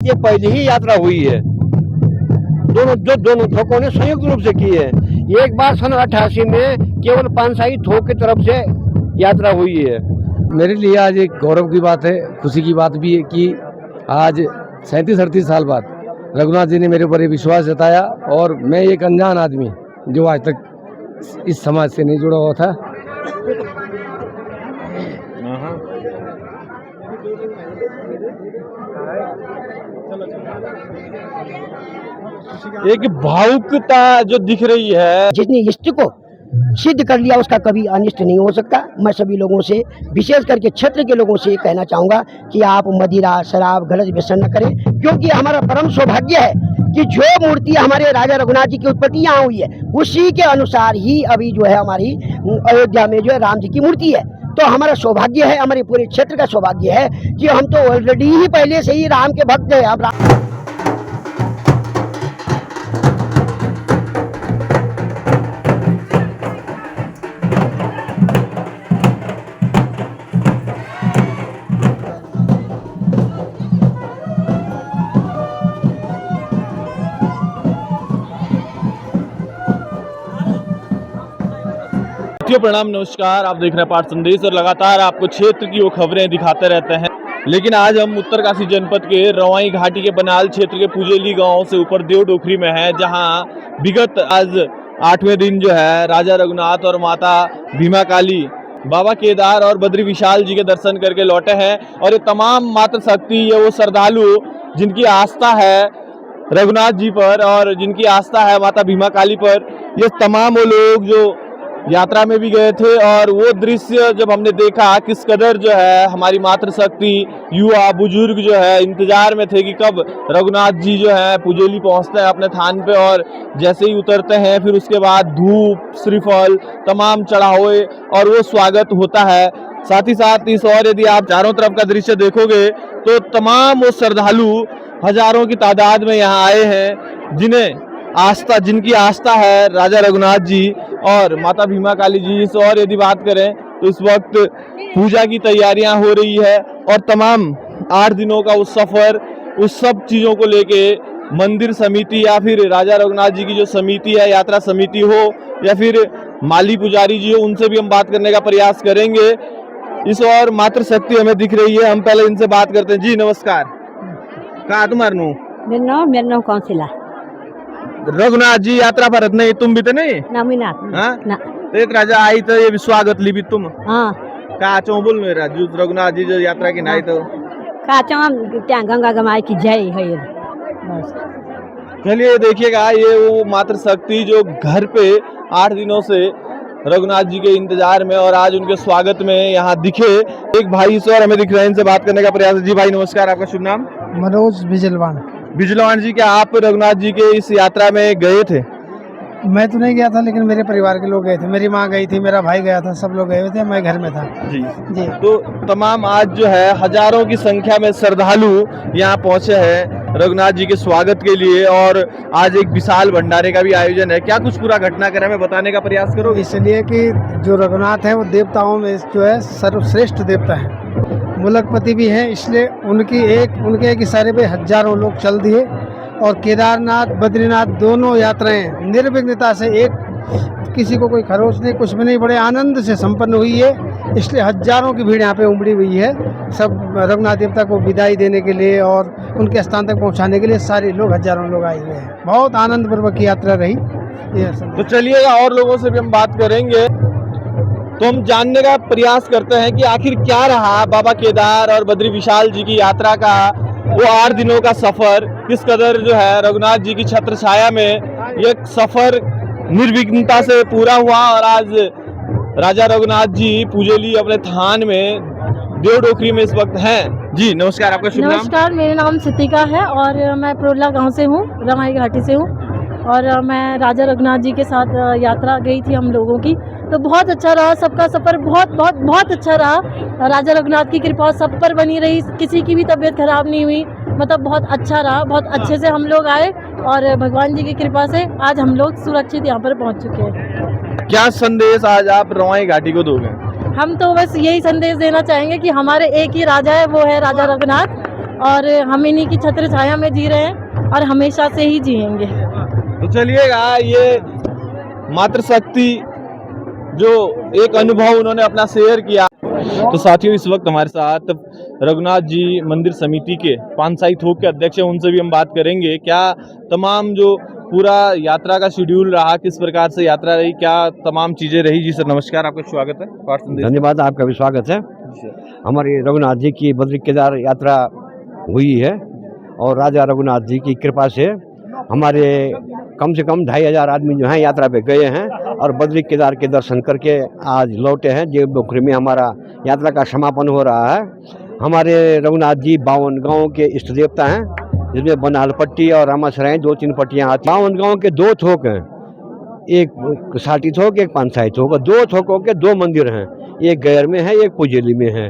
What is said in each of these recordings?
के पहले ही यात्रा हुई है। दोनों थोकों ने संयुक्त रूप से की है। एक बार सन 88 में केवल पानसाई थोक की तरफ से यात्रा हुई है। मेरे लिए आज एक गौरव की बात है, खुशी की बात भी है कि आज 37-38 साल बाद रघुनाथ जी ने मेरे ऊपर ये विश्वास जताया, और मैं एक अनजान आदमी जो आज तक इस समाज से नहीं जुड़ा हुआ था। एक भावुकता जो दिख रही है, जितनी इष्ट को सिद्ध कर लिया उसका कभी अनिष्ट नहीं हो सकता। मैं सभी लोगों से, विशेष करके क्षेत्र के लोगों से कहना चाहूँगा कि आप मदिरा, शराब, गलत व्यसन न करें, क्योंकि हमारा परम सौभाग्य है कि जो मूर्ति हमारे राजा रघुनाथ जी की उत्पत्ति यहाँ हुई है उसी के अनुसार ही अभी जो है हमारी अयोध्या में जो है राम जी की मूर्ति है। तो हमारा सौभाग्य है, हमारे पूरे क्षेत्र का सौभाग्य है कि हम तो ऑलरेडी ही पहले से ही राम के भक्त हैं। हम प्रणाम, नमस्कार। आप देख रहे हैं पाठ संदेश और लगातार आपको क्षेत्र की वो खबरें दिखाते रहते हैं। लेकिन आज हम उत्तरकाशी जनपद के रवाई घाटी के बनाल क्षेत्र के पुजेली गांव से ऊपर देव डोखरी में है, जहां विगत आज 8वें दिन जो है राजा रघुनाथ और माता भीमा काली बाबा केदार और बद्री विशाल जी के दर्शन करके लौटे हैं। और ये तमाम मातृ शक्ति, ये वो श्रद्धालु जिनकी आस्था है रघुनाथ जी पर और जिनकी आस्था है माता भीमा काली पर, ये तमाम वो लोग जो यात्रा में भी गए थे। और वो दृश्य जब हमने देखा किस कदर जो है हमारी मातृशक्ति, युवा, बुजुर्ग जो है इंतजार में थे कि कब रघुनाथ जी जो है पुजेली पहुंचते हैं अपने थान पे, और जैसे ही उतरते हैं फिर उसके बाद धूप, श्रीफल, तमाम चढ़ावे और वो स्वागत होता है। साथ ही साथ इस और यदि आप चारों तरफ का दृश्य देखोगे तो तमाम वो श्रद्धालु हजारों की तादाद में यहाँ आए हैं, जिनकी आस्था है राजा रघुनाथ जी और माता भीमा काली जी। इस और यदि बात करें तो इस वक्त पूजा की तैयारियां हो रही है और तमाम 8 दिनों का उस सफर, उस सब चीजों को लेके मंदिर समिति या फिर राजा रघुनाथ जी की जो समिति है, यात्रा समिति हो या फिर माली पुजारी जी हो, उनसे भी हम बात करने का प्रयास करेंगे। इस और मातृशक्ति हमें दिख रही है, हम पहले इनसे बात करते हैं। जी नमस्कार, कहा तुम्हारा मेरा नाम कौनसिला रघुनाथ जी यात्रा पर नहीं, तुम भी तो नहीं ना एक राजा आई तो ये स्वागत ली भी तुम हाँ का चो बोल मेरा रघुनाथ जी जो यात्रा की नाई तो का त्या गंगा गमाई की जय है। चलिए देखिएगा, ये वो मातृशक्ति जो घर पे 8 दिनों से रघुनाथ जी के इंतजार में और आज उनके स्वागत में यहाँ दिखे। एक भाई से और हमें दिख रहे हैं, इनसे बात करने का प्रयास। जी भाई नमस्कार, आपका शुभ नाम? मनोज बिजलवान। बिजलवान जी, क्या आप रघुनाथ जी के इस यात्रा में गए थे? मैं तो नहीं गया था, लेकिन मेरे परिवार के लोग गए थे। मेरी माँ गई थी, मेरा भाई गया था, सब लोग गए हुए थे, मैं घर में था। जी। तो तमाम आज जो है हजारों की संख्या में श्रद्धालु यहाँ पहुँचे हैं रघुनाथ जी के स्वागत के लिए, और आज एक विशाल भंडारे का भी आयोजन है। क्या कुछ पूरा घटनाक्रम में बताने का प्रयास करो? इसलिए कि जो रघुनाथ है वो देवताओं में जो है सर्वश्रेष्ठ देवता है, मुलकपति भी हैं, इसलिए उनके एक इशारे पे हजारों लोग चल दिए। और केदारनाथ, बद्रीनाथ दोनों यात्राएं निर्विघ्नता से, एक किसी को कोई खरोच नहीं, कुछ भी नहीं, बड़े आनंद से संपन्न हुई है। इसलिए हजारों की भीड़ यहाँ पे उमड़ी हुई है। सब रघुनाथ देवता को विदाई देने के लिए और उनके स्थान तक पहुँचाने के लिए सारे लोग, हजारों लोग आए हुए हैं। बहुत आनंद पूर्वक यात्रा रही। तो चलिएगा और लोगों से भी हम बात करेंगे, तो हम जानने का प्रयास करते हैं कि आखिर क्या रहा बाबा केदार और बद्री विशाल जी की यात्रा का वो 8 दिनों का सफर, किस कदर जो है रघुनाथ जी की छत्र छाया में ये सफर निर्विघ्नता से पूरा हुआ। और आज राजा रघुनाथ जी पुजेली अपने थान में देव डोखरी में इस वक्त हैं। जी नमस्कार, आपका शुभ नाम? नमस्कार, मेरा नाम सितिका है और मैं प्रोला गांव से हूँ, रवाई घाटी से हूँ। और मैं राजा रघुनाथ जी के साथ यात्रा गई थी हम लोगों की, तो बहुत अच्छा रहा। सबका सफ़र बहुत अच्छा रहा। राजा रघुनाथ की कृपा सब पर बनी रही, किसी की भी तबीयत खराब नहीं हुई, मतलब बहुत अच्छा रहा। बहुत अच्छे से हम लोग आए और भगवान जी की कृपा से आज हम लोग सुरक्षित यहाँ पर पहुँच चुके हैं। क्या संदेश आज आप रवाई घाटी को दोगे? हम तो बस यही संदेश देना चाहेंगे कि हमारे एक ही राजा है, वो है राजा रघुनाथ। और हम इन्हीं की छत्र छाया में जी रहे हैं और हमेशा से ही जिएंगे। तो चलिएगा, ये मातृशक्ति जो एक अनुभव उन्होंने अपना शेयर किया। तो साथियों, इस वक्त हमारे साथ रघुनाथ जी मंदिर समिति के पानसाई थोक के अध्यक्ष हैं, उनसे भी हम बात करेंगे। क्या तमाम जो पूरा यात्रा का शेड्यूल रहा, किस प्रकार से यात्रा रही, क्या तमाम चीजें रही। जी सर नमस्कार, आपका स्वागत है पाठ संदेश। धन्यवाद, आपका भी स्वागत है। हमारी रघुनाथ जी की बद्री केदार यात्रा हुई है और राजा रघुनाथ जी की कृपा से हमारे कम से कम 2500 आदमी जो हैं यात्रा पे गए हैं और बद्री केदार के दर्शन करके आज लौटे हैं। जेब डोखरी में हमारा यात्रा का समापन हो रहा है। हमारे रघुनाथ जी 52 गाँव के इष्ट देवता हैं, जिसमें बनालपट्टी और रामासराय 2-3 पट्टियाँ आती हैं। 52 गाँव के 2 थोक हैं, एक साठी थोक, एक पानसाई थोक, और 2 थोकों के 2 मंदिर हैं, एक गैर में है, एक पुजेली में है।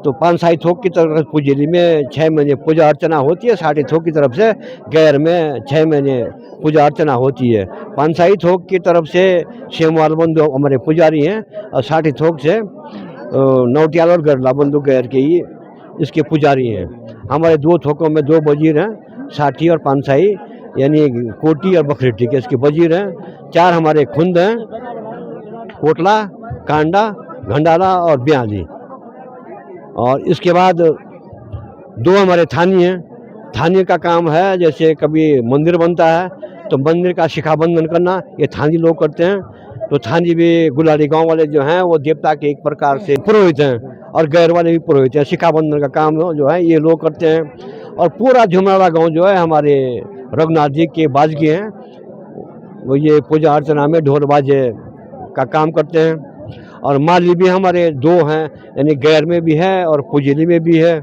तो पानसाई थोक की तरफ पुजेली में 6 महीने पूजा अर्चना होती है, साठी थोक की तरफ से गैर में 6 महीने पूजा अर्चना होती है। पानसाई थोक की तरफ से शेमवाल बंधु हमारे पुजारी हैं और साठी थोक से नौटियाल और गरला बंधु गैर के ही इसके पुजारी हैं। हमारे 2 थोकों में 2 वजीर हैं, साठी और पानसाई, यानी कोटी और बखरेटी के इसके वजीर हैं। 4 हमारे खुंद हैं, कोटला, कांडा, घंडाला और ब्याली। और इसके बाद 2 हमारे थानी हैं। थानी का काम है, जैसे कभी मंदिर बनता है तो मंदिर का शिखा बंधन करना, ये थानी लोग करते हैं। तो थानी भी गुलाड़ी गांव वाले जो हैं वो देवता के एक प्रकार से पुरोहित हैं, और गैर वाले भी पुरोहित हैं। शिखा बंधन का काम जो है ये लोग करते हैं। और पूरा झुमराड़ा गांव जो है हमारे रघुनाथ जी के बाजगी हैं, वो ये पूजा अर्चना में ढोल बाजे का काम करते हैं। और माली भी हमारे 2 हैं, यानी गैर में भी है और पुजेली में भी है।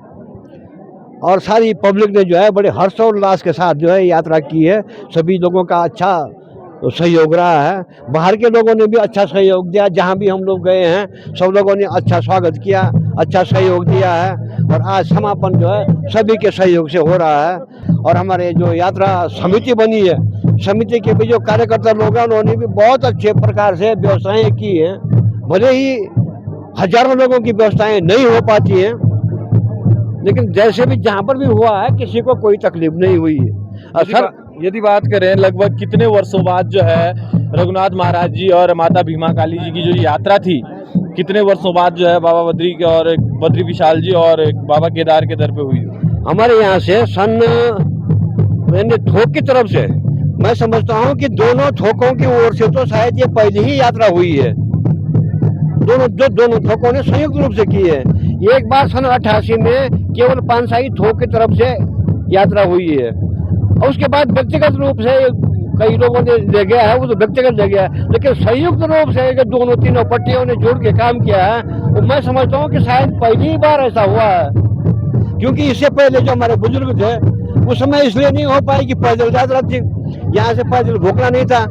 और सारी पब्लिक ने जो है बड़े हर्षोल्लास के साथ जो है यात्रा की है। सभी लोगों का अच्छा सहयोग रहा है। बाहर के लोगों ने भी अच्छा सहयोग दिया, जहाँ भी हम लोग गए हैं सब लोगों ने अच्छा स्वागत किया, अच्छा सहयोग दिया है। और आज समापन जो है सभी के सहयोग से हो रहा है। और हमारे जो यात्रा समिति बनी है, समिति के भी जो कार्यकर्ता लोग हैं उन्होंने भी बहुत अच्छे प्रकार से व्यवस्थाएं की हैं। भले ही हजारों लोगों की व्यवस्थाएं नहीं हो पाती हैं, लेकिन जैसे भी जहाँ पर भी हुआ है किसी को कोई तकलीफ नहीं हुई है। सर, यदि बात करें लगभग कितने वर्षों बाद जो है रघुनाथ महाराज जी और माता भीमा काली जी की जो यात्रा थी, कितने वर्षों बाद जो है बाबा बद्री के और बद्री विशाल जी और बाबा केदार के दर पे हुई? हमारे यहाँ से सन थोक की तरफ से मैं समझता हूँ कि दोनों थोकों की ओर से तो शायद ये पहली ही यात्रा हुई है। दोनों थोकों ने संयुक्त रूप से की है। एक बार सन 88 में केवल पानसाई थोक की तरफ से यात्रा हुई है, और उसके बाद व्यक्तिगत रूप से कई लोगों ने ले गया है, वो तो व्यक्तिगत ले गया है। लेकिन संयुक्त रूप से दोनों तीनों पट्टियों ने जोड़ के काम किया है, तो मैं समझता हूँ कि शायद पहली बार ऐसा हुआ है। क्योंकि इससे पहले जो हमारे बुजुर्ग थे उस समय इसलिए नहीं हो पाई कि पैदल यात्रा थी, यहाँ से पैदल घोकना नहीं था।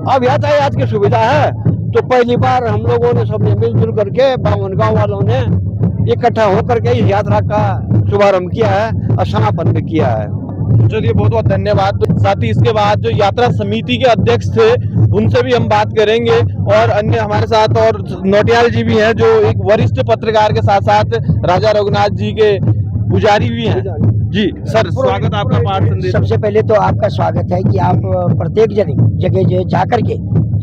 अब यातायात की सुविधा है, तो पहली बार हम लोगों ने सबने मिलजुल करके 52 गाँव वालों ने इकट्ठा होकर के इस यात्रा का शुभारंभ किया है और समापन भी किया है। चलिए, बहुत बहुत धन्यवाद। तो साथ ही इसके बाद जो यात्रा समिति के अध्यक्ष थे उनसे भी हम बात करेंगे, और अन्य हमारे साथ और नौटियाल जी भी हैं जो एक वरिष्ठ पत्रकार के साथ साथ राजा रघुनाथ जी के पुजारी भी हैं। जी सर, स्वागत आपका पाठ संदेश। सबसे पहले तो आपका स्वागत है कि आप प्रत्येक जगह जा कर के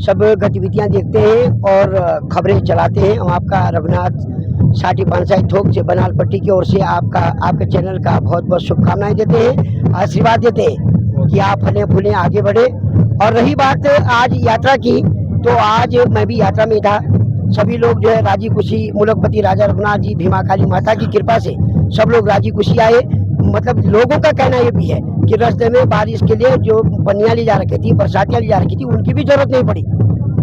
सब गतिविधियां देखते हैं और खबरें चलाते हैं। हम आपका रघुनाथ साठी पानसाई थोक से बनालपट्टी की ओर से आपके चैनल का बहुत बहुत शुभकामनाएं देते हैं, आशीर्वाद देते हैं कि आप फले फूलें आगे बढ़े। और रही बात आज यात्रा की, तो आज मैं भी यात्रा में था। सभी लोग जो है राजी खुशी, मुलकपति राजा रघुनाथ जी, भीमा काली माता की कृपा से सब लोग राजी खुशी आए। मतलब लोगों का कहना ये भी है कि रास्ते में बारिश के लिए जो पन्नियाँ ली जा रखी थी, बरसातियाँ ली जा रखी थी, उनकी भी जरूरत नहीं पड़ी।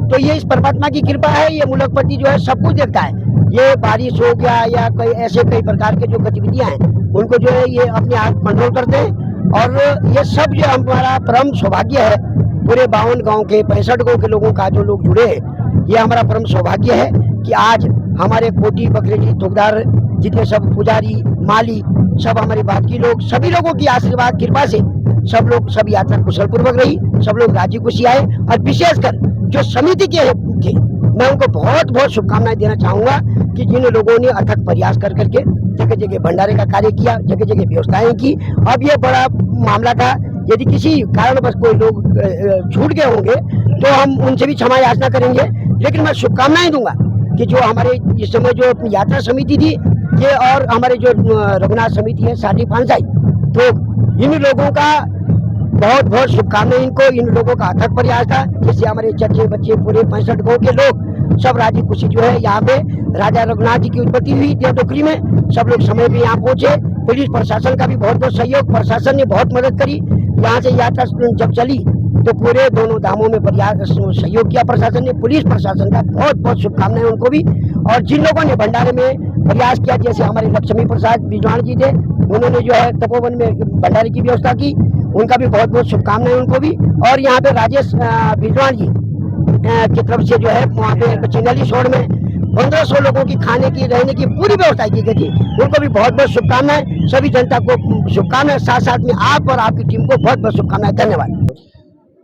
तो ये इस परमात्मा की कृपा है। ये मुलकपति जो है सब कुछ देखता है। ये बारिश हो गया या कोई ऐसे कई प्रकार के जो गतिविधियां हैं उनको जो है ये अपने आप कंट्रोल करते हैं। और ये सब जो हमारा परम सौभाग्य है, पूरे 52 गांव के 65 गांव के लोगों का जो लोग जुड़े हैं, ये हमारा परम सौभाग्य है कि आज हमारे कोटी बकरेटी थोकदार जितने सब पुजारी माली सब हमारे बाकी लोग, सभी लोगों की आशीर्वाद कृपा से सब यात्रा कुशल पूर्वक रही। सब लोग राजी खुशी आए। और विशेषकर जो समिति के थे मैं उनको बहुत बहुत शुभकामनाएं देना चाहूँगा कि जिन लोगों ने अथक प्रयास कर करके जगह जगह भंडारे का कार्य किया, जगह जगह व्यवस्थाएं की। अब ये बड़ा मामला था, यदि किसी कारणवश कोई लोग छूट गए होंगे तो हम उनसे भी क्षमा याचना करेंगे, लेकिन मैं शुभकामनाएं दूंगा कि जो हमारे इस समय जो यात्रा समिति थी ये और हमारे जो रघुनाथ समिति है साठी पांसाई, तो इन लोगों का बहुत बहुत शुभकामनाएं। इनको इन लोगों का अथक प्रयास था, जिससे हमारे चर्चे बच्चे पूरे 65 गाँव के लोग सब राजी खुशी जो है यहाँ पे राजा रघुनाथ जी की उत्पत्ति हुई देवडोकरी में, सब लोग समय पे यहाँ पहुंचे। पुलिस प्रशासन का भी बहुत बहुत सहयोग, प्रशासन ने बहुत मदद करी। यहाँ से यात्रा जब चली तो पूरे दोनों धामों में सहयोग किया प्रशासन ने। पुलिस प्रशासन का बहुत बहुत शुभकामनाएं उनको भी। और जिन लोगों ने भंडारे में प्रयास किया, जैसे हमारे लक्ष्मी प्रसाद बिजवाण जी थे, उन्होंने जो है तपोवन में भंडारे की व्यवस्था की, उनका भी बहुत बहुत शुभकामनाएं उनको भी। और यहाँ पे राजेश बिजवाण जी की तरफ से जो है वहाँ पे चिंगली शोर में 1500 लोगों की खाने की रहने की पूरी व्यवस्था की गई थी, उनको भी बहुत बहुत शुभकामनाएं। सभी जनता को शुभकामनाएं, साथ साथ में आप और आपकी टीम को बहुत बहुत शुभकामनाएं। धन्यवाद।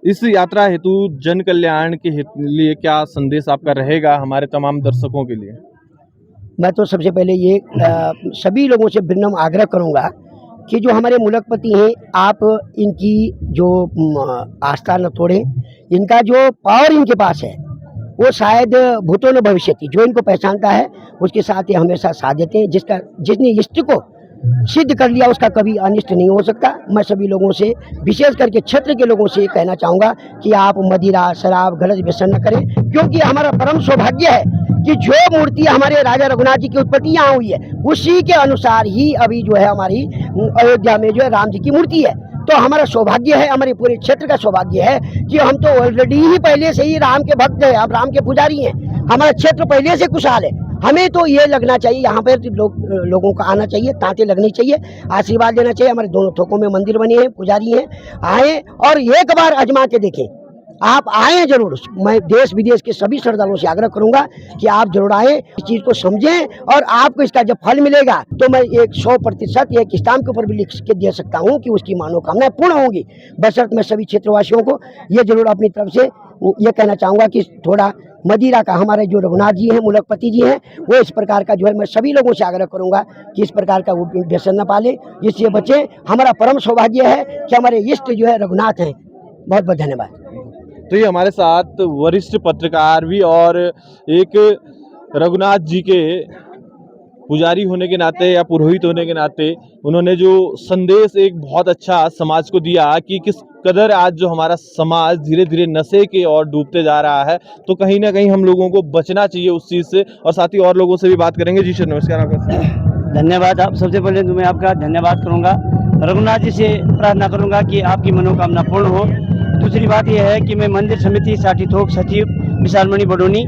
इस यात्रा हेतु जन कल्याण के लिए क्या संदेश आपका रहेगा हमारे तमाम दर्शकों के लिए? मैं तो सबसे पहले ये सभी लोगों से विनम्र आग्रह करूंगा कि जो हमारे मुलकपति हैं, आप इनकी जो आस्था न तोड़ें। इनका जो पावर इनके पास है वो शायद भूतो न भविष्यति, जो इनको पहचानता है उसके साथ ये हमेशा साथ देते हैं। जिसने इष्ट को सिद्ध कर लिया उसका कभी अनिष्ट नहीं हो सकता। मैं सभी लोगों से, विशेष करके क्षेत्र के लोगों से कहना चाहूँगा कि आप मदिरा शराब गलत व्यसन न करें, क्योंकि हमारा परम सौभाग्य है कि जो मूर्ति हमारे राजा रघुनाथ जी की उत्पत्ति यहाँ हुई है उसी के अनुसार ही अभी जो है हमारी अयोध्या में जो है राम जी की मूर्ति है। तो हमारा सौभाग्य है, हमारे पूरे क्षेत्र का सौभाग्य है कि हम तो ऑलरेडी ही पहले से ही राम के भक्त हैं, हम राम के पुजारी हैं। हमारा क्षेत्र पहले से खुशहाल है। हमें तो ये लगना चाहिए, यहाँ पर लोगों का आना चाहिए, तांते लगनी चाहिए, आशीर्वाद लेना चाहिए। हमारे दोनों थोकों में मंदिर बने हैं, पुजारी हैं, आए और एक बार आजमा के देखें। आप आए जरूर। मैं देश विदेश के सभी श्रद्धालुओं से आग्रह करूंगा कि आप जरूर आए, इस चीज को समझें और आपको इसका जब फल मिलेगा तो मैं 100% एक स्टाम्प के ऊपर भी लिख के दे सकता हूं कि उसकी मनोकामनाएं पूर्ण होंगी। बशर्ते मैं सभी क्षेत्रवासियों को ये जरूर अपनी तरफ से ये कहना चाहूंगा कि थोड़ा मदिरा का, हमारे जो रघुनाथ जी हैं मुलकपति जी हैं, वो इस प्रकार का जो है मैं सभी लोगों से आग्रह करूंगा कि इस प्रकार का व्यसन न पाले, इससे बचे। हमारा परम सौभाग्य है कि हमारे इष्ट जो है रघुनाथ हैं। बहुत बहुत धन्यवाद। तो ये हमारे साथ वरिष्ठ पत्रकार भी और एक रघुनाथ जी के पुजारी होने के नाते या पुरोहित होने के नाते उन्होंने जो संदेश एक बहुत अच्छा समाज को दिया कि किस कदर आज जो हमारा समाज धीरे धीरे नशे के और डूबते जा रहा है, तो कहीं ना कहीं हम लोगों को बचना चाहिए उस चीज़ से। और साथ ही और लोगों से भी बात करेंगे। जी सर नमस्कार। आपका धन्यवाद। आप सबसे पहले तो मैं आपका धन्यवाद करूंगा, रघुनाथ जी से प्रार्थना करूंगा कि आपकी मनोकामना पूर्ण हो। दूसरी बात यह है कि मैं मंदिर समिति साठी थोक सचिव विशालमणि बडोनी,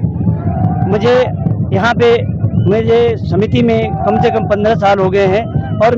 मुझे यहाँ पे मेरे समिति में कम से कम 15 साल हो गए हैं और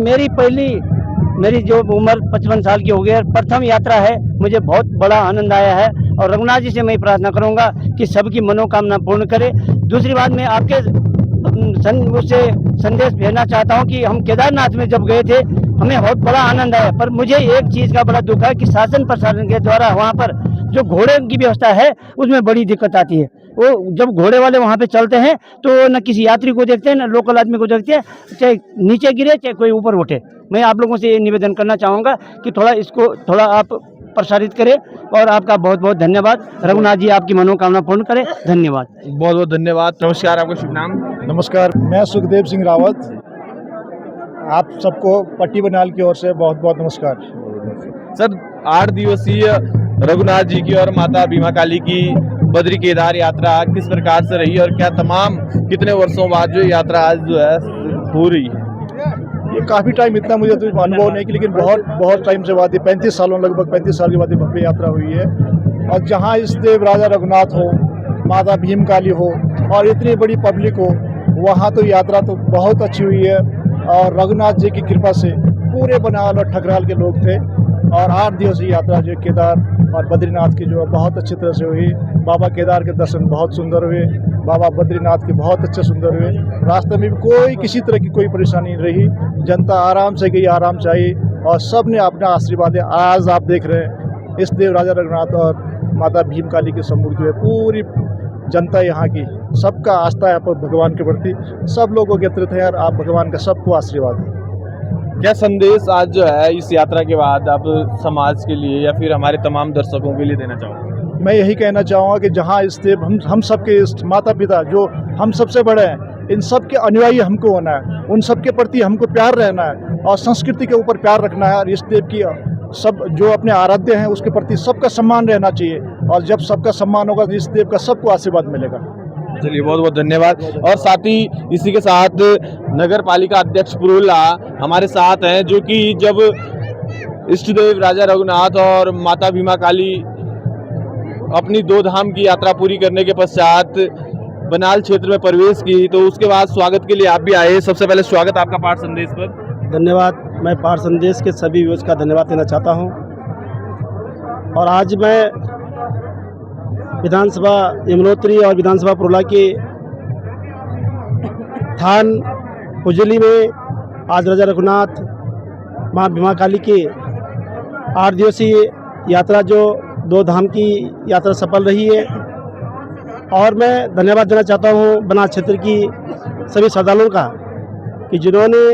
मेरी जो उम्र 55 साल की हो गई है, प्रथम यात्रा है। मुझे बहुत बड़ा आनंद आया है और रघुनाथ जी से मैं प्रार्थना करूंगा कि सबकी मनोकामना पूर्ण करे। दूसरी बात मैं आपके उससे संदेश भेजना चाहता हूं कि हम केदारनाथ में जब गए थे हमें बहुत बड़ा आनंद आया, पर मुझे एक चीज़ का बड़ा दुख है कि शासन प्रशासन के द्वारा वहाँ पर जो घोड़े की व्यवस्था है उसमें बड़ी दिक्कत आती है। वो जब घोड़े वाले वहाँ पे चलते हैं तो न किसी यात्री को देखते हैं न लोकल आदमी को देखते हैं, चाहे नीचे गिरे चाहे कोई ऊपर उठे। मैं आप लोगों से ये निवेदन करना चाहूँगा कि थोड़ा आप प्रसारित करें। और आपका बहुत बहुत धन्यवाद। रघुनाथ जी आपकी मनोकामना पूर्ण करें। धन्यवाद। बहुत बहुत धन्यवाद। नमस्कार। आपका शुभ नाम? नमस्कार, मैं सुखदेव सिंह रावत। आप सबको पट्टी बनाल की ओर से बहुत बहुत नमस्कार। सर 8 दिवसीय रघुनाथ जी की और माता भीमा काली की बद्री केदार यात्रा किस प्रकार से रही और क्या तमाम कितने वर्षों बाद जो यात्रा आज जो है हो रही है? ये काफ़ी टाइम, इतना मुझे तो अनुभव नहीं, लेकिन बहुत टाइम से बात है, 35 सालों लगभग 35 साल के बाद ये भव्य यात्रा हुई है। और जहाँ इस देव राजा रघुनाथ हो, माता भीम काली हो और इतनी बड़ी पब्लिक हो, वहाँ तो यात्रा तो बहुत अच्छी हुई है। और रघुनाथ जी की कृपा से पूरे बनाल और ठकराल के लोग थे। और 8 दिवसीय यात्रा जो केदार और बद्रीनाथ की जो बहुत अच्छी तरह से हुई। बाबा केदार के दर्शन बहुत सुंदर हुए, बाबा बद्रीनाथ के बहुत अच्छे सुंदर हुए। रास्ते में भी कोई किसी तरह की कोई परेशानी नहीं रही, जनता आराम से गई, आराम से आई और सब ने अपना आशीर्वाद दिया। आज आप देख रहे हैं इस देव राजा रघुनाथ और माता भीम काली के सम्मुख जो है पूरी जनता यहाँ की सबका आस्था है भगवान के प्रति, सब लोगों के तीर्थ है और आप भगवान का सबको आशीर्वाद है। क्या संदेश आज जो है इस यात्रा के बाद आप समाज के लिए या फिर हमारे तमाम दर्शकों के लिए देना चाहोगे? मैं यही कहना चाहूँगा कि जहाँ इस देव हम सबके इष्ट माता पिता जो हम सबसे बड़े हैं, इन सब के अनुयायी हमको होना है, उन सब के प्रति हमको प्यार रहना है और संस्कृति के ऊपर प्यार रखना है और इस देव की सब जो अपने आराध्य हैं उसके प्रति सबका सम्मान रहना चाहिए और जब सबका सम्मान होगा तो इस देव का सबको आशीर्वाद मिलेगा। चलिए बहुत बहुत धन्यवाद। और साथ ही इसी के साथ नगर पालिका अध्यक्ष पुरोला हमारे साथ हैं, जो कि जब इष्ट देव राजा रघुनाथ और माता भीमा काली अपनी 2 धाम की यात्रा पूरी करने के पश्चात बनाल क्षेत्र में प्रवेश की तो उसके बाद स्वागत के लिए आप भी आए। सबसे पहले स्वागत आपका पाठ संदेश पर। धन्यवाद। मैं पाठ संदेश के सभी व्यूअर्स का धन्यवाद देना चाहता हूं। और आज मैं विधानसभा यमुनोत्री और विधानसभा पुरोला के थान उजली में आज राजा रघुनाथ माँ भीमा काली की 8 दिवसीय यात्रा जो 2 धाम की यात्रा सफल रही है। और मैं धन्यवाद देना चाहता हूँ बनाल क्षेत्र की सभी श्रद्धालुओं का कि जिन्होंने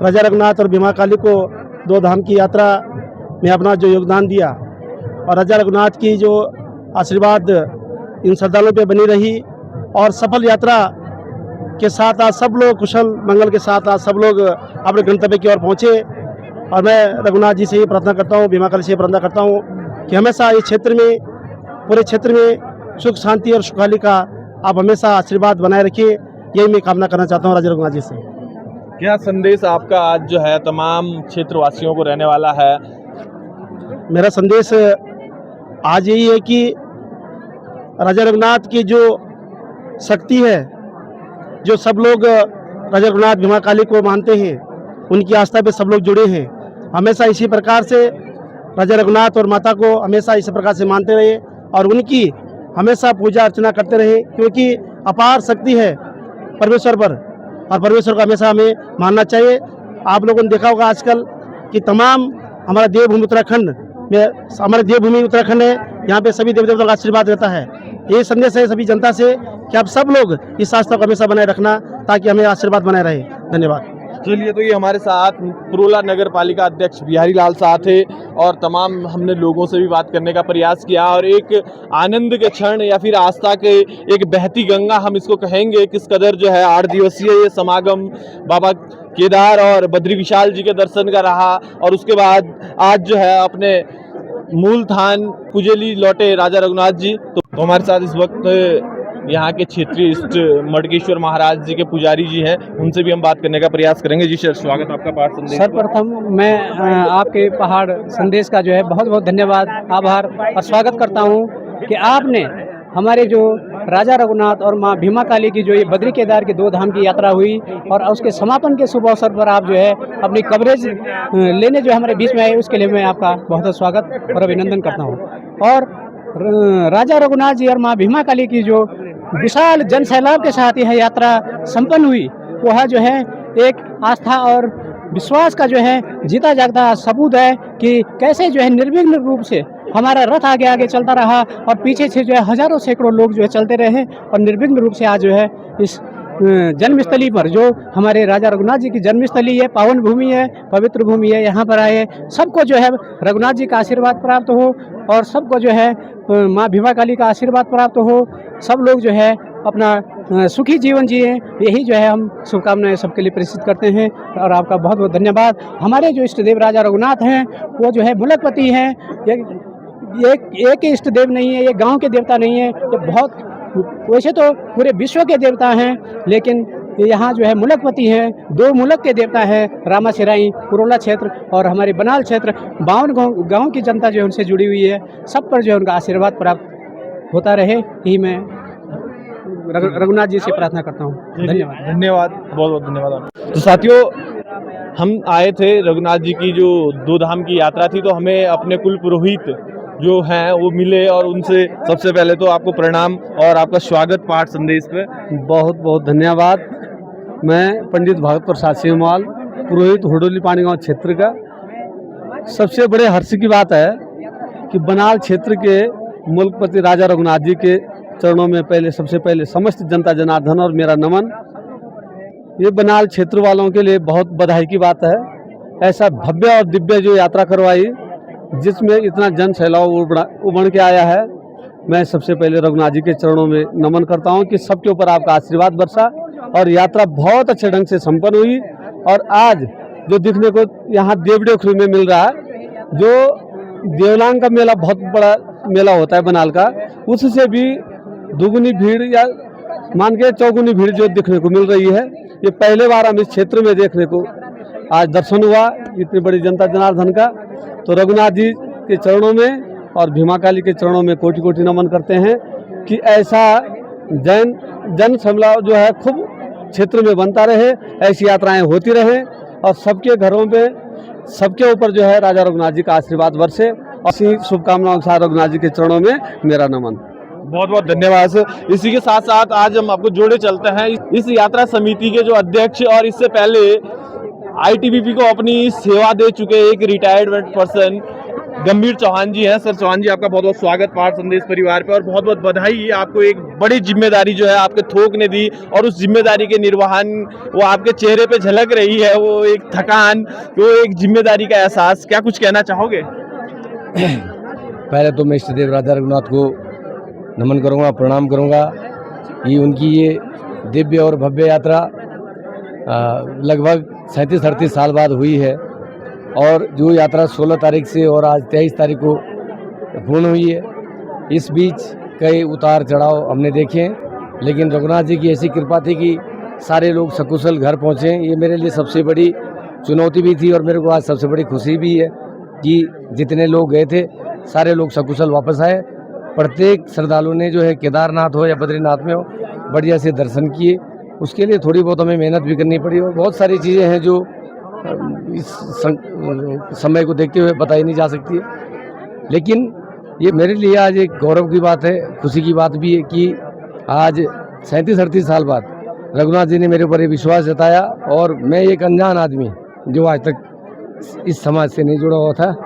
राजा रघुनाथ और भीमा काली को 2 धाम की यात्रा में अपना जो योगदान दिया और राजा रघुनाथ की जो आशीर्वाद इन श्रद्धालुओं पे बनी रही और सफल यात्रा के साथ आज सब लोग कुशल मंगल के साथ आज सब लोग अपने गंतव्य की ओर पहुँचे। और मैं रघुनाथ जी से ये प्रार्थना करता हूँ, भीमा काली से ये प्रार्थना करता हूँ कि हमेशा इस क्षेत्र में पूरे क्षेत्र में सुख शांति और सुखहाली का आप हमेशा आशीर्वाद बनाए रखिए, यही मैं कामना करना चाहता हूँ राजा रघुनाथ जी से। क्या संदेश आपका आज जो है तमाम क्षेत्रवासियों को रहने वाला है? मेरा संदेश आज यही है कि राजा रघुनाथ की जो शक्ति है, जो सब लोग राजा रघुनाथ भीमा काली को मानते हैं, उनकी आस्था पे सब लोग जुड़े हैं। हमेशा इसी प्रकार से राजा रघुनाथ और माता को हमेशा इसी प्रकार से मानते रहे और उनकी हमेशा पूजा अर्चना करते रहे, क्योंकि अपार शक्ति है परमेश्वर पर और परमेश्वर को हमेशा हमें मानना चाहिए। आप लोगों ने देखा होगा आजकल कि तमाम हमारा देवभूमि उत्तराखंड में, हमारा देवभूमि उत्तराखंड है, यहाँ पे सभी देवी देवताओं का आशीर्वाद रहता है। ये संदेश है सभी जनता से कि आप सब लोग इस आस्था को हमेशा बनाए रखना ताकि हमें आशीर्वाद बनाए रहे। धन्यवाद। चलिए, तो ये हमारे साथ पुरोला नगर पालिका अध्यक्ष बिहारी लाल साह थे और तमाम हमने लोगों से भी बात करने का प्रयास किया और एक आनंद के क्षण या फिर आस्था के एक बहती गंगा हम इसको कहेंगे, किस कदर जो है 8 दिवसीय ये समागम बाबा केदार और बद्री विशाल जी के दर्शन का रहा। और उसके बाद आज जो है अपने मूल थान पुजेली लौटे राजा रघुनाथ जी। तो हमारे साथ इस वक्त यहाँ के क्षेत्रीय इष्ट मडकेश्वर महाराज जी के पुजारी जी हैं, उनसे भी हम बात करने का प्रयास करेंगे। जी सर, स्वागत आपका पहाड़ संदेश। सर्वप्रथम मैं आपके पहाड़ संदेश का जो है बहुत बहुत धन्यवाद, आभार और स्वागत करता हूँ कि आपने हमारे जो राजा रघुनाथ और माँ भीमा काली की जो ये बद्री केदार की 2 धाम की यात्रा हुई और उसके समापन के शुभ अवसर पर आप जो है अपनी कवरेज लेने जो हमारे बीच में आए, उसके लिए मैं आपका बहुत बहुत स्वागत और अभिनंदन करता हूँ। और राजा रघुनाथ जी और माँ भीमा काली की जो विशाल जन सैलाब के साथ यह यात्रा संपन्न हुई, वह जो है एक आस्था और विश्वास का जो है जीता जागता सबूत है कि कैसे जो है निर्विघ्न रूप से हमारा रथ आगे आगे चलता रहा और पीछे से जो है हजारों सैकड़ों लोग जो है चलते रहे और निर्विघ्न रूप से आज जो है इस जन्मस्थली पर, जो हमारे राजा रघुनाथ जी की जन्मस्थली है, पावन भूमि है, पवित्र भूमि है, यहाँ पर आए सबको जो है रघुनाथ जी का आशीर्वाद प्राप्त हो और सबको जो है माँ भीमा काली का आशीर्वाद प्राप्त हो, सब लोग जो है अपना सुखी जीवन जिए, यही जो है हम शुभकामनाएं सबके लिए प्रेषित करते हैं। और आपका बहुत बहुत धन्यवाद। हमारे जो इष्ट देव राजा रघुनाथ हैं वो जो है मुलकपति हैं, एक इष्ट देव नहीं है, ये गांव के देवता नहीं है, ये बहुत वैसे तो पूरे विश्व के देवता हैं, लेकिन यहाँ जो है मुलकपति हैं, 2 मुलक के देवता हैं, रामा सिराई पुरोला क्षेत्र और हमारे बनाल क्षेत्र 52 गाँव की जनता जो है उनसे जुड़ी हुई है, सब पर जो है उनका आशीर्वाद प्राप्त होता रहे, यही मैं रघुनाथ जी से प्रार्थना करता हूँ। धन्यवाद, बहुत बहुत धन्यवाद। तो साथियों, हम आए थे रघुनाथ जी की जो 2 धाम की यात्रा थी, तो हमें अपने कुल पुरोहित जो हैं वो मिले और उनसे सबसे पहले तो आपको प्रणाम और आपका स्वागत पाठ संदेश पे। बहुत बहुत धन्यवाद। मैं पंडित भागवत प्रसाद सिंहमाल, पुरोहित हुडोली पानी गाँव क्षेत्र का। सबसे बड़े हर्ष की बात है कि बनाल क्षेत्र के मुल्कपति राजा रघुनाथ जी के चरणों में पहले सबसे पहले समस्त जनता जनार्दन और मेरा नमन। ये बनाल क्षेत्र वालों के लिए बहुत बधाई की बात है, ऐसा भव्य और दिव्य जो यात्रा करवाई जिसमें इतना जन सैलाब उमड़ के आया है। मैं सबसे पहले रघुनाथ जी के चरणों में नमन करता हूं कि सबके ऊपर आपका आशीर्वाद बरसा और यात्रा बहुत अच्छे ढंग से संपन्न हुई। और आज जो दिखने को यहाँ देवडोखरी में मिल रहा है, जो देवलांग का मेला बहुत बड़ा मेला होता है बनाल का, उससे भी दुगुनी भीड़ या मान के चौगुनी भीड़ जो देखने को मिल रही है, ये पहले बार हम इस क्षेत्र में देखने को आज दर्शन हुआ इतनी बड़ी जनता जनार्दन का। तो रघुनाथ जी के चरणों में और भीमा काली के चरणों में कोटि कोटि नमन करते हैं कि ऐसा जन सैलाब जो है खूब क्षेत्र में बनता रहे, ऐसी यात्राएं होती रहे और सबके घरों में सबके ऊपर जो है राजा रघुनाथ जी का आशीर्वाद बरसे। और इसी शुभकामनाओं के साथ रघुनाथ जी के चरणों में मेरा नमन। बहुत बहुत धन्यवाद सर। इसी के साथ साथ आज हम आपको जोड़े चलते हैं इस यात्रा समिति के जो अध्यक्ष और इससे पहले ITBP को अपनी सेवा दे चुके एक रिटायर्ड पर्सन गंभीर चौहान जी हैं। सर चौहान जी, आपका बहुत बहुत स्वागत पाठ संदेश परिवार पे और बहुत बहुत बधाई। आपको एक बड़ी जिम्मेदारी जो है आपके थोक ने दी और उस जिम्मेदारी के निर्वहन वो आपके चेहरे पे झलक रही है, वो एक थकान, वो एक जिम्मेदारी का एहसास, क्या कुछ कहना चाहोगे? पहले तो मैं इष्टदेव राजा रघुनाथ को नमन करूंगा, प्रणाम करूंगा कि उनकी ये दिव्य और भव्य यात्रा लगभग 37-38 साल बाद हुई है और जो यात्रा 16 तारीख से और आज 23 तारीख को पूर्ण हुई है। इस बीच कई उतार चढ़ाव हमने देखे हैं, लेकिन रघुनाथ जी की ऐसी कृपा थी कि सारे लोग सकुशल घर पहुँचे। ये मेरे लिए सबसे बड़ी चुनौती भी थी और मेरे को आज सबसे बड़ी खुशी भी है कि जितने लोग गए थे सारे लोग सकुशल वापस आए। प्रत्येक श्रद्धालु ने जो है केदारनाथ हो या बद्रीनाथ में हो बढ़िया से दर्शन किए। उसके लिए थोड़ी बहुत हमें मेहनत भी करनी पड़ी और बहुत सारी चीज़ें हैं जो इस समय को देखते हुए बताई नहीं जा सकती है। लेकिन ये मेरे लिए आज एक गौरव की बात है, खुशी की बात भी है कि आज 37-38 साल बाद रघुनाथ जी ने मेरे ऊपर ये विश्वास जताया और मैं एक अनजान आदमी जो आज तक इस समाज से नहीं जुड़ा हुआ था।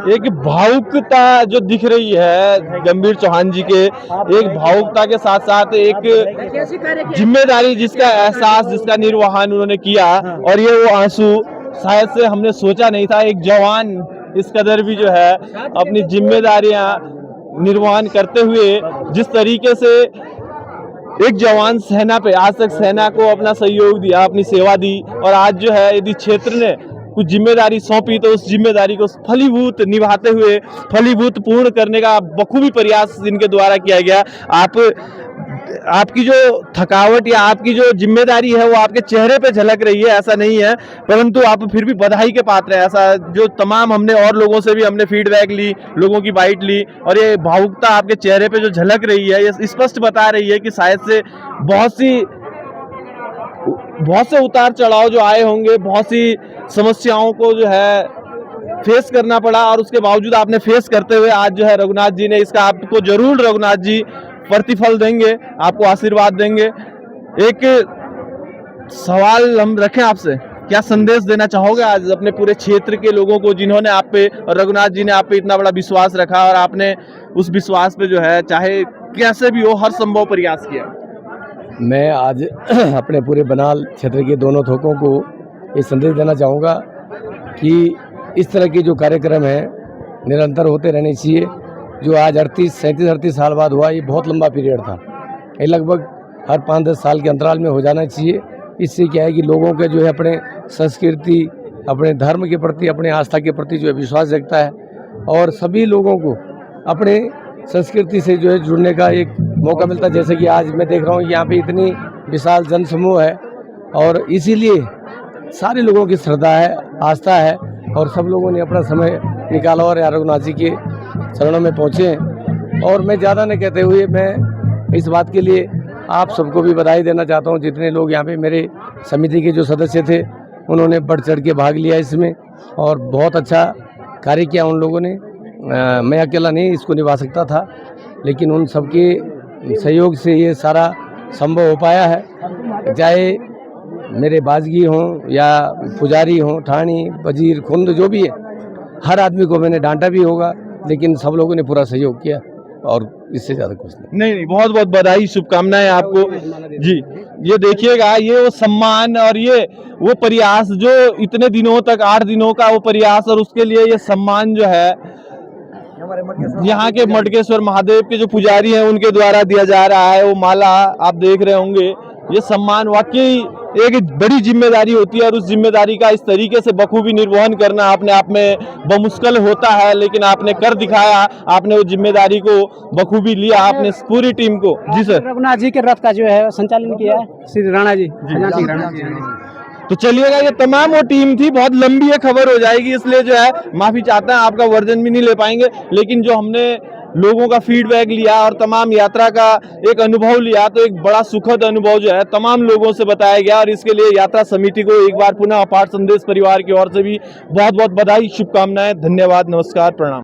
एक भावुकता जो दिख रही है गंभीर चौहान जी के, एक भावुकता के साथ साथ एक जिम्मेदारी जिसका एहसास, जिसका निर्वहन उन्होंने किया और ये वो आंसू शायद से हमने सोचा नहीं था। एक जवान इस कदर भी जो है अपनी जिम्मेदारियां निर्वहन करते हुए जिस तरीके से एक जवान सेना पे आज तक सेना को अपना सहयोग दिया, अपनी सेवा दी और आज जो है यदि क्षेत्र ने कुछ जिम्मेदारी सौंपी तो उस जिम्मेदारी को फलीभूत निभाते हुए फलीभूत पूर्ण करने का बखूबी प्रयास इनके द्वारा किया गया। आपकी जो थकावट या आपकी जो जिम्मेदारी है वो आपके चेहरे पे झलक रही है, ऐसा नहीं है, परंतु आप फिर भी बधाई के पात्र है। ऐसा जो तमाम हमने और लोगों से भी हमने फीडबैक ली, लोगों की बाइट ली और ये भावुकता आपके चेहरे पे जो झलक रही है ये स्पष्ट बता रही है कि शायद से बहुत से उतार चढ़ाव जो आए होंगे, बहुत सी समस्याओं को जो है फेस करना पड़ा और उसके बावजूद आपने फेस करते हुए आज जो है रघुनाथ जी ने इसका आपको जरूर रघुनाथ जी प्रतिफल देंगे, आपको आशीर्वाद देंगे। एक सवाल हम रखें आपसे, क्या संदेश देना चाहोगे आज अपने पूरे क्षेत्र के लोगों को जिन्होंने आप पे और रघुनाथ जी ने आप पे इतना बड़ा विश्वास रखा और आपने उस विश्वास पे जो है चाहे कैसे भी हो हर संभव प्रयास किया? मैं आज अपने पूरे बनाल क्षेत्र के दोनों थोकों को ये संदेश देना चाहूँगा कि इस तरह के जो कार्यक्रम है निरंतर होते रहने चाहिए। जो आज 37-38 साल बाद हुआ, ये बहुत लंबा पीरियड था, ये लगभग हर 5-10 साल के अंतराल में हो जाना चाहिए। इससे क्या है कि लोगों के जो है अपने संस्कृति, अपने धर्म के प्रति, अपने आस्था के प्रति जो है विश्वास जगता है और सभी लोगों को अपने संस्कृति से जो है जुड़ने का एक मौका मिलता है। जैसे कि आज मैं देख रहा हूँ यहाँ पे इतनी विशाल जनसमूह है और इसीलिए सारे लोगों की श्रद्धा है, आस्था है और सब लोगों ने अपना समय निकाला और रघुनाथ जी के चरणों में पहुँचे। और मैं ज़्यादा नहीं कहते हुए मैं इस बात के लिए आप सबको भी बधाई देना चाहता हूँ। जितने लोग यहाँ पे मेरे समिति के जो सदस्य थे उन्होंने बढ़ चढ़ के भाग लिया इसमें और बहुत अच्छा कार्य किया उन लोगों ने। मैं अकेला नहीं इसको निभा सकता था, लेकिन उन सबके सहयोग से ये सारा संभव हो पाया है। चाहे मेरे बाजगी हों या पुजारी हों, ठाणी, वजीर, खुंद जो भी है, हर आदमी को मैंने डांटा भी होगा, लेकिन सब लोगों ने पूरा सहयोग किया और इससे ज़्यादा कुछ नहीं। नहीं, बहुत बहुत बधाई, शुभकामनाएं आपको जी। ये देखिएगा, ये वो सम्मान और ये वो प्रयास जो इतने दिनों तक, 8 दिनों का वो प्रयास, और उसके लिए ये सम्मान जो है यहाँ के मटकेश्वर महादेव के जो पुजारी हैं उनके द्वारा दिया जा रहा है। वो माला आप देख रहे होंगे, ये सम्मान वाकई एक बड़ी जिम्मेदारी होती है और उस जिम्मेदारी का इस तरीके से बखूबी निर्वहन करना अपने आप में बमुश्किल होता है, लेकिन आपने कर दिखाया। आपने वो जिम्मेदारी को बखूबी लिया, आपने पूरी टीम को। जी सर, रघुनाथ जी के रथ का जो है संचालन किया है श्री राणा जी, राणा जी। तो चलिएगा, ये तमाम वो टीम थी। बहुत लंबी ये खबर हो जाएगी, इसलिए जो है माफी चाहता है, आपका वर्जन भी नहीं ले पाएंगे। लेकिन जो हमने लोगों का फीडबैक लिया और तमाम यात्रा का एक अनुभव लिया, तो एक बड़ा सुखद अनुभव जो है तमाम लोगों से बताया गया। और इसके लिए यात्रा समिति को एक बार पुनः अपार संदेश परिवार की ओर से भी बहुत बहुत बधाई, शुभकामनाएं, धन्यवाद, नमस्कार, प्रणाम।